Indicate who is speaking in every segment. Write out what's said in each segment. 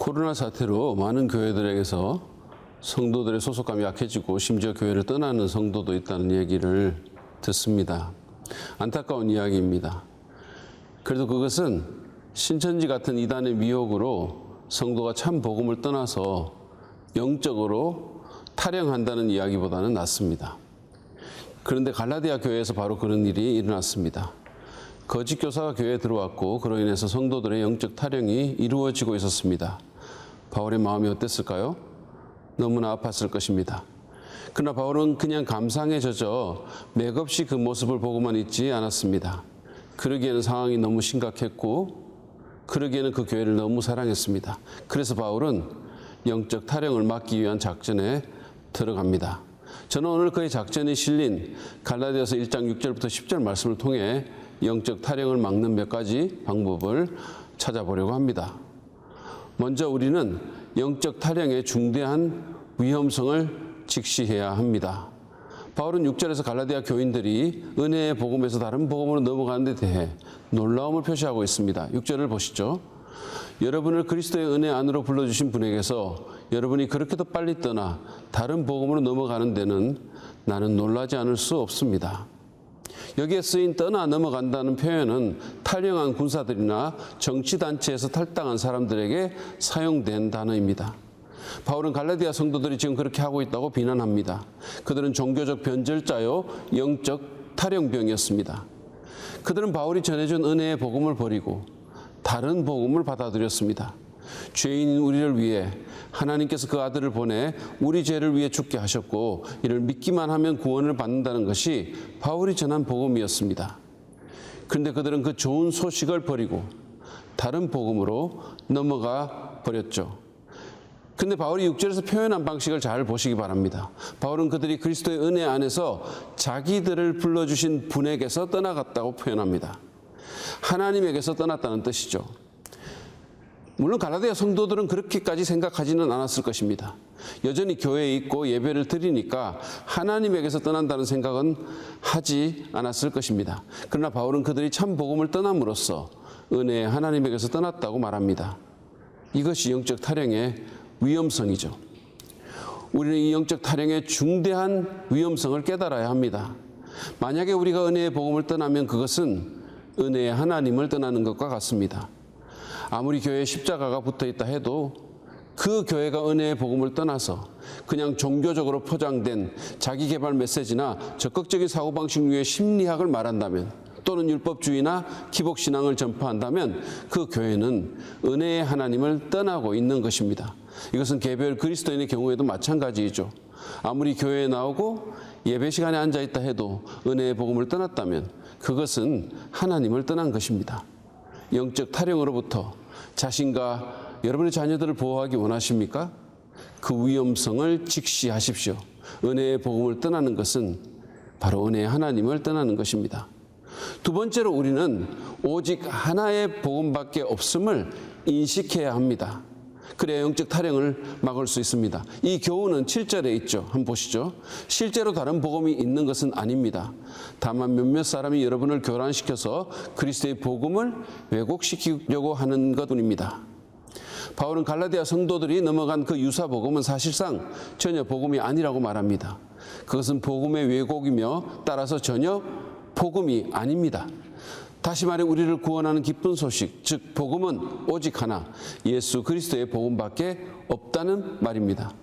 Speaker 1: 코로나 사태로 많은 교회들에게서 성도들의 소속감이 약해지고 심지어 교회를 떠나는 성도도 있다는 얘기를 듣습니다. 안타까운 이야기입니다. 그래도 그것은 신천지 같은 이단의 미혹으로 성도가 참 복음을 떠나서 영적으로 탈영한다는 이야기보다는 낫습니다. 그런데 갈라디아 교회에서 바로 그런 일이 일어났습니다. 거짓 교사가 교회에 들어왔고 그로 인해서 성도들의 영적 탈영이 이루어지고 있었습니다. 바울의 마음이 어땠을까요? 너무나 아팠을 것입니다. 그러나 바울은 그냥 감상에 젖어 맥없이 그 모습을 보고만 있지 않았습니다. 그러기에는 상황이 너무 심각했고 그러기에는 그 교회를 너무 사랑했습니다. 그래서 바울은 영적 탈영을 막기 위한 작전에 들어갑니다. 저는 오늘 그의 작전이 실린 갈라디아서 1장 6절부터 10절 말씀을 통해 영적 탈영을 막는 몇 가지 방법을 찾아보려고 합니다. 먼저 우리는 영적 탈영의 중대한 위험성을 직시해야 합니다. 바울은 6절에서 갈라디아 교인들이 은혜의 복음에서 다른 복음으로 넘어가는 데 대해 놀라움을 표시하고 있습니다. 6절을 보시죠. 여러분을 그리스도의 은혜 안으로 불러주신 분에게서 여러분이 그렇게도 빨리 떠나 다른 복음으로 넘어가는 데는 나는 놀라지 않을 수 없습니다. 여기에 쓰인 떠나 넘어간다는 표현은 탈영한 군사들이나 정치단체에서 탈당한 사람들에게 사용된 단어입니다. 바울은 갈라디아 성도들이 지금 그렇게 하고 있다고 비난합니다. 그들은 종교적 변절자요 영적 탈영병이었습니다. 그들은 바울이 전해준 은혜의 복음을 버리고 다른 복음을 받아들였습니다. 죄인인 우리를 위해 하나님께서 그 아들을 보내 우리 죄를 위해 죽게 하셨고 이를 믿기만 하면 구원을 받는다는 것이 바울이 전한 복음이었습니다. 그런데 그들은 그 좋은 소식을 버리고 다른 복음으로 넘어가 버렸죠. 근데 바울이 6절에서 표현한 방식을 잘 보시기 바랍니다. 바울은 그들이 그리스도의 은혜 안에서 자기들을 불러주신 분에게서 떠나갔다고 표현합니다. 하나님에게서 떠났다는 뜻이죠. 물론 갈라디아 성도들은 그렇게까지 생각하지는 않았을 것입니다. 여전히 교회에 있고 예배를 드리니까 하나님에게서 떠난다는 생각은 하지 않았을 것입니다. 그러나 바울은 그들이 참 복음을 떠남으로써 은혜의 하나님에게서 떠났다고 말합니다. 이것이 영적 탈영의 위험성이죠. 우리는 이 영적 탈영의 중대한 위험성을 깨달아야 합니다. 만약에 우리가 은혜의 복음을 떠나면 그것은 은혜의 하나님을 떠나는 것과 같습니다. 아무리 교회에 십자가가 붙어있다 해도 그 교회가 은혜의 복음을 떠나서 그냥 종교적으로 포장된 자기개발 메시지나 적극적인 사고방식 위의 심리학을 말한다면 또는 율법주의나 기복신앙을 전파한다면 그 교회는 은혜의 하나님을 떠나고 있는 것입니다. 이것은 개별 그리스도인의 경우에도 마찬가지이죠. 아무리 교회에 나오고 예배 시간에 앉아있다 해도 은혜의 복음을 떠났다면 그것은 하나님을 떠난 것입니다. 영적 탈영으로부터 자신과 여러분의 자녀들을 보호하기 원하십니까? 그 위험성을 직시하십시오. 은혜의 복음을 떠나는 것은 바로 은혜의 하나님을 떠나는 것입니다. 두 번째로 우리는 오직 하나의 복음밖에 없음을 인식해야 합니다. 그래야 영적 탈영을 막을 수 있습니다. 이 교훈은 7절에 있죠. 한번 보시죠. 실제로 다른 복음이 있는 것은 아닙니다. 다만 몇몇 사람이 여러분을 교란시켜서 그리스도의 복음을 왜곡시키려고 하는 것뿐입니다. 바울은 갈라디아 성도들이 넘어간 그 유사 복음은 사실상 전혀 복음이 아니라고 말합니다. 그것은 복음의 왜곡이며 따라서 전혀 복음이 아닙니다. 다시 말해 우리를 구원하는 기쁜 소식, 즉 복음은 오직 하나, 예수 그리스도의 복음밖에 없다는 말입니다.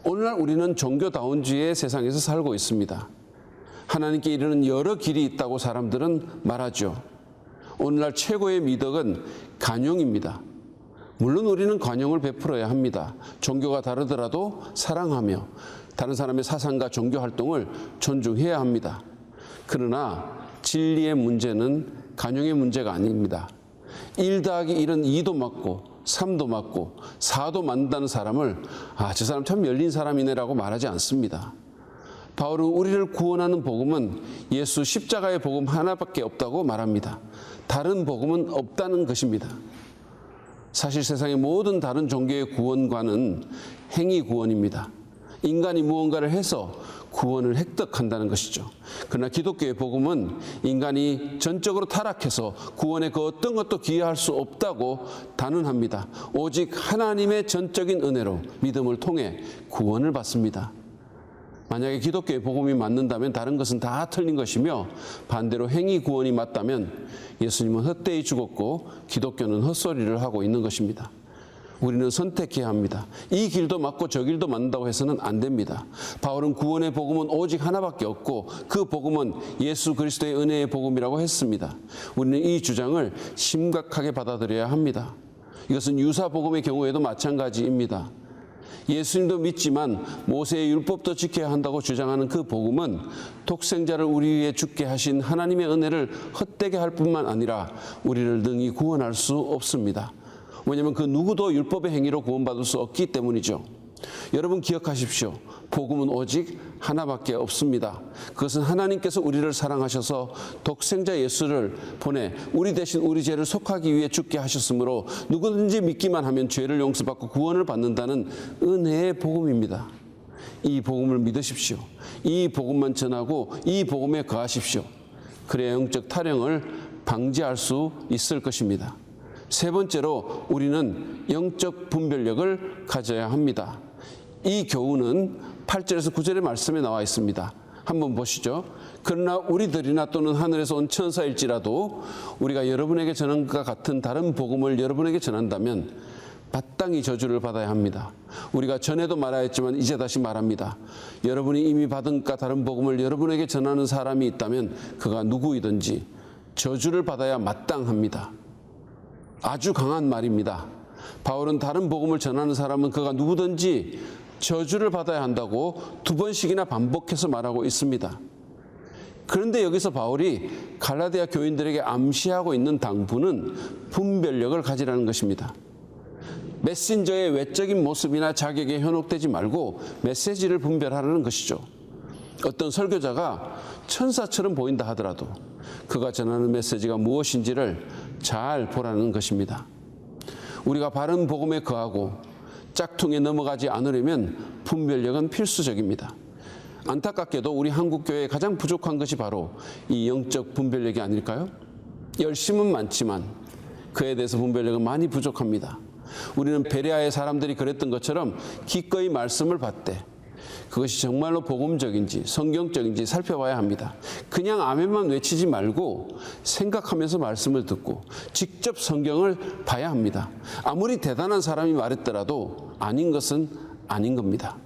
Speaker 1: 오늘날 우리는 종교다운주의의 세상에서 살고 있습니다. 하나님께 이르는 여러 길이 있다고 사람들은 말하죠. 오늘날 최고의 미덕은 관용입니다. 물론 우리는 관용을 베풀어야 합니다. 종교가 다르더라도 사랑하며 다른 사람의 사상과 종교 활동을 존중해야 합니다. 그러나 진리의 문제는 관용의 문제가 아닙니다. 1 더하기 1은 2도 맞고 3도 맞고 4도 맞는다는 사람을 저 사람 참 열린 사람이네라고 말하지 않습니다. 바울은 우리를 구원하는 복음은 예수 십자가의 복음 하나밖에 없다고 말합니다. 다른 복음은 없다는 것입니다. 사실 세상의 모든 다른 종교의 구원관은 행위 구원입니다. 인간이 무언가를 해서 구원을 획득한다는 것이죠. 그러나 기독교의 복음은 인간이 전적으로 타락해서 구원의 그 어떤 것도 기여할 수 없다고 단언합니다. 오직 하나님의 전적인 은혜로 믿음을 통해 구원을 받습니다. 만약에 기독교의 복음이 맞는다면 다른 것은 다 틀린 것이며, 반대로 행위 구원이 맞다면 예수님은 헛되이 죽었고 기독교는 헛소리를 하고 있는 것입니다. 우리는 선택해야 합니다. 이 길도 맞고 저 길도 맞는다고 해서는 안 됩니다. 바울은 구원의 복음은 오직 하나밖에 없고 그 복음은 예수 그리스도의 은혜의 복음이라고 했습니다. 우리는 이 주장을 심각하게 받아들여야 합니다. 이것은 유사 복음의 경우에도 마찬가지입니다. 예수님도 믿지만 모세의 율법도 지켜야 한다고 주장하는 그 복음은 독생자를 우리 위해 죽게 하신 하나님의 은혜를 헛되게 할 뿐만 아니라 우리를 능히 구원할 수 없습니다. 왜냐하면 그 누구도 율법의 행위로 구원받을 수 없기 때문이죠. 여러분 기억하십시오. 복음은 오직 하나밖에 없습니다. 그것은 하나님께서 우리를 사랑하셔서 독생자 예수를 보내 우리 대신 우리 죄를 속하기 위해 죽게 하셨으므로 누구든지 믿기만 하면 죄를 용서받고 구원을 받는다는 은혜의 복음입니다. 이 복음을 믿으십시오. 이 복음만 전하고 이 복음에 거하십시오. 그래야 영적 탈영을 방지할 수 있을 것입니다. 세 번째로 우리는 영적 분별력을 가져야 합니다. 이 교훈은 8절에서 9절의 말씀에 나와 있습니다. 한번 보시죠. 그러나 우리들이나 또는 하늘에서 온 천사일지라도 우리가 여러분에게 전한 것과 같은 다른 복음을 여러분에게 전한다면 마땅히 저주를 받아야 합니다. 우리가 전에도 말하였지만 이제 다시 말합니다. 여러분이 이미 받은 것과 다른 복음을 여러분에게 전하는 사람이 있다면 그가 누구이든지 저주를 받아야 마땅합니다. 아주 강한 말입니다. 바울은 다른 복음을 전하는 사람은 그가 누구든지 저주를 받아야 한다고 2번씩이나 반복해서 말하고 있습니다. 그런데 여기서 바울이 갈라디아 교인들에게 암시하고 있는 당부는 분별력을 가지라는 것입니다. 메신저의 외적인 모습이나 자격에 현혹되지 말고 메시지를 분별하라는 것이죠. 어떤 설교자가 천사처럼 보인다 하더라도 그가 전하는 메시지가 무엇인지를 잘 보라는 것입니다. 우리가 바른 복음에 거하고 짝퉁에 넘어가지 않으려면 분별력은 필수적입니다. 안타깝게도 우리 한국교회에 가장 부족한 것이 바로 이 영적 분별력이 아닐까요? 열심은 많지만 그에 대해서 분별력은 많이 부족합니다. 우리는 베레아의 사람들이 그랬던 것처럼 기꺼이 말씀을 받되 그것이 정말로 복음적인지 성경적인지 살펴봐야 합니다. 그냥 아멘만 외치지 말고 생각하면서 말씀을 듣고 직접 성경을 봐야 합니다. 아무리 대단한 사람이 말했더라도 아닌 것은 아닌 겁니다.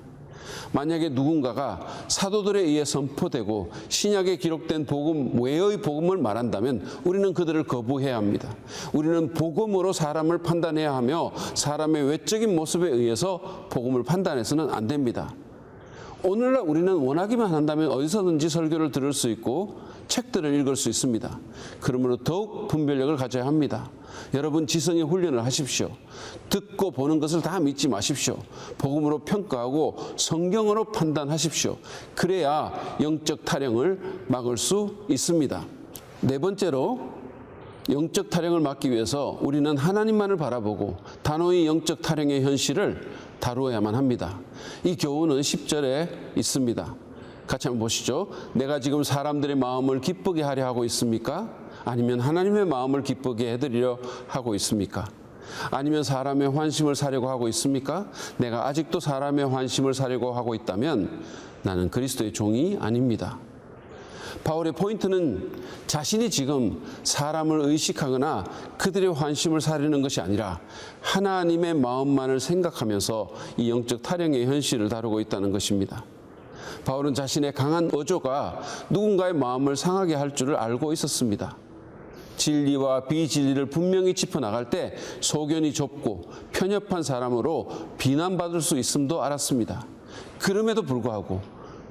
Speaker 1: 만약에 누군가가 사도들에 의해 선포되고 신약에 기록된 복음 외의 복음을 말한다면 우리는 그들을 거부해야 합니다. 우리는 복음으로 사람을 판단해야 하며 사람의 외적인 모습에 의해서 복음을 판단해서는 안 됩니다. 오늘날 우리는 원하기만 한다면 어디서든지 설교를 들을 수 있고 책들을 읽을 수 있습니다. 그러므로 더욱 분별력을 가져야 합니다. 여러분 지성의 훈련을 하십시오. 듣고 보는 것을 다 믿지 마십시오. 복음으로 평가하고 성경으로 판단하십시오. 그래야 영적 타령을 막을 수 있습니다. 네 번째로 영적 타령을 막기 위해서 우리는 하나님만을 바라보고 단호히 영적 타령의 현실을 다루어야만 합니다. 이 교훈은 10절에 있습니다. 같이 한번 보시죠. 내가 지금 사람들의 마음을 기쁘게 하려 하고 있습니까? 아니면 하나님의 마음을 기쁘게 해드리려 하고 있습니까? 아니면 사람의 환심을 사려고 하고 있습니까? 내가 아직도 사람의 환심을 사려고 하고 있다면 나는 그리스도의 종이 아닙니다. 바울의 포인트는 자신이 지금 사람을 의식하거나 그들의 환심을 사려는 것이 아니라 하나님의 마음만을 생각하면서 이 영적 타령의 현실을 다루고 있다는 것입니다. 바울은 자신의 강한 어조가 누군가의 마음을 상하게 할 줄을 알고 있었습니다. 진리와 비진리를 분명히 짚어나갈 때 소견이 좁고 편협한 사람으로 비난받을 수 있음도 알았습니다. 그럼에도 불구하고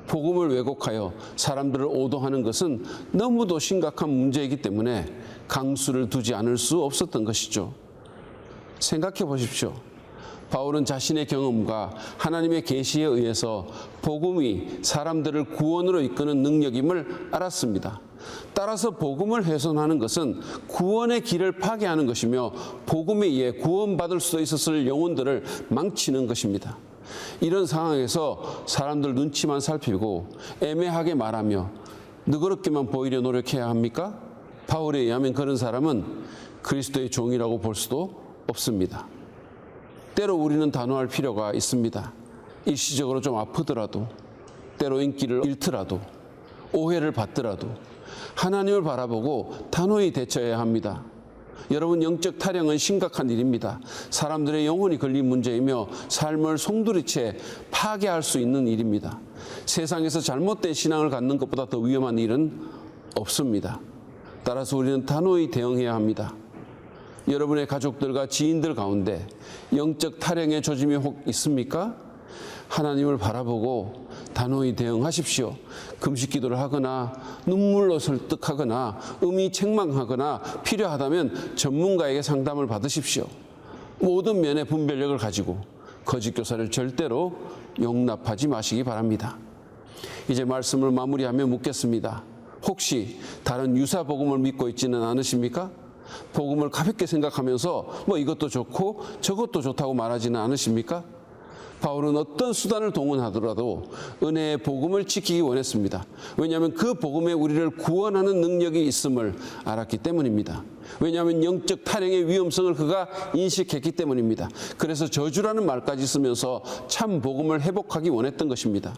Speaker 1: 복음을 왜곡하여 사람들을 오도하는 것은 너무도 심각한 문제이기 때문에 강수를 두지 않을 수 없었던 것이죠. 생각해 보십시오. 바울은 자신의 경험과 하나님의 계시에 의해서 복음이 사람들을 구원으로 이끄는 능력임을 알았습니다. 따라서 복음을 훼손하는 것은 구원의 길을 파괴하는 것이며 복음에 의해 구원받을 수 있었을 영혼들을 망치는 것입니다. 이런 상황에서 사람들 눈치만 살피고 애매하게 말하며 너그럽게만 보이려 노력해야 합니까? 바울에 의하면 그런 사람은 그리스도의 종이라고 볼 수도 없습니다. 때로 우리는 단호할 필요가 있습니다. 일시적으로 좀 아프더라도, 때로 인기를 잃더라도, 오해를 받더라도 하나님을 바라보고 단호히 대처해야 합니다. 여러분, 영적 타령은 심각한 일입니다. 사람들의 영혼이 걸린 문제이며 삶을 송두리째 파괴할 수 있는 일입니다. 세상에서 잘못된 신앙을 갖는 것보다 더 위험한 일은 없습니다. 따라서 우리는 단호히 대응해야 합니다. 여러분의 가족들과 지인들 가운데 영적 타령의 조짐이 혹 있습니까? 하나님을 바라보고 단호히 대응하십시오. 금식 기도를 하거나 눈물로 설득하거나 의미책망하거나 필요하다면 전문가에게 상담을 받으십시오. 모든 면의 분별력을 가지고 거짓 교사를 절대로 용납하지 마시기 바랍니다. 이제 말씀을 마무리하며 묻겠습니다. 혹시 다른 유사 복음을 믿고 있지는 않으십니까? 복음을 가볍게 생각하면서 이것도 좋고 저것도 좋다고 말하지는 않으십니까? 바울은 어떤 수단을 동원하더라도 은혜의 복음을 지키기 원했습니다. 왜냐하면 그 복음에 우리를 구원하는 능력이 있음을 알았기 때문입니다. 왜냐하면 영적 타령의 위험성을 그가 인식했기 때문입니다. 그래서 저주라는 말까지 쓰면서 참 복음을 회복하기 원했던 것입니다.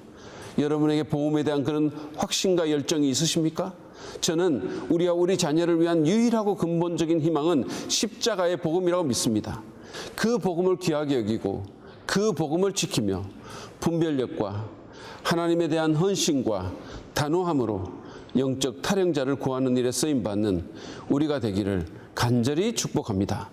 Speaker 1: 여러분에게 복음에 대한 그런 확신과 열정이 있으십니까? 저는 우리와 우리 자녀를 위한 유일하고 근본적인 희망은 십자가의 복음이라고 믿습니다. 그 복음을 귀하게 여기고 그 복음을 지키며 분별력과 하나님에 대한 헌신과 단호함으로 영적 타령자를 구하는 일에 쓰임받는 우리가 되기를 간절히 축복합니다.